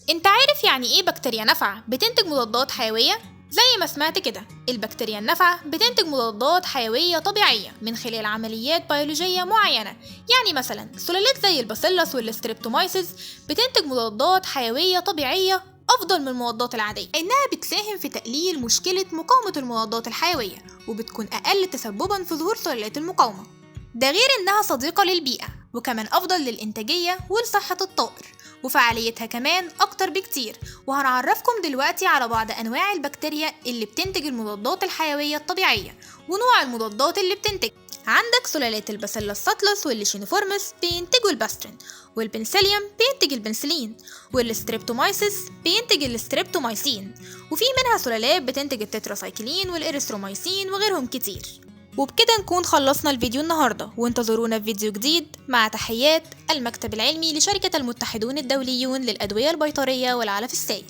انت عارف يعني ايه بكتيريا نافعة بتنتج مضادات حيوية؟ زي ما سمعت كده، البكتيريا النافعة بتنتج مضادات حيوية طبيعية من خلال عمليات بيولوجية معينة. يعني مثلا سلالات زي الباسيلس والستريبتومايسيس بتنتج مضادات حيوية طبيعية أفضل من المضادات العادية، إنها بتساهم في تقليل مشكلة مقاومة المضادات الحيوية، وبتكون أقل تسببا في ظهور سلالات المقاومة. ده غير إنها صديقة للبيئة، وكمان أفضل للإنتاجية ولصحة الطائر، وفعاليتها كمان أكتر بكتير. وهنعرفكم دلوقتي على بعض أنواع البكتيريا اللي بتنتج المضادات الحيوية الطبيعية، ونوع المضادات اللي بتنتج. عندك سلالات الباسيلس ساتلس والليشينوفورمس بينتجوا الباسترين، والبنسيليوم بينتج البنسلين، والستريبتومايسيس بينتج الستريبتومايسين، وفي منها سلالات بتنتج التتراسايكلين والإريثرومايسين وغيرهم كتير. وبكده نكون خلصنا الفيديو النهاردة، وانتظرونا في فيديو جديد مع تحيات المكتب العلمي لشركة المتحدون الدوليون للأدوية البيطرية والعلف السائل.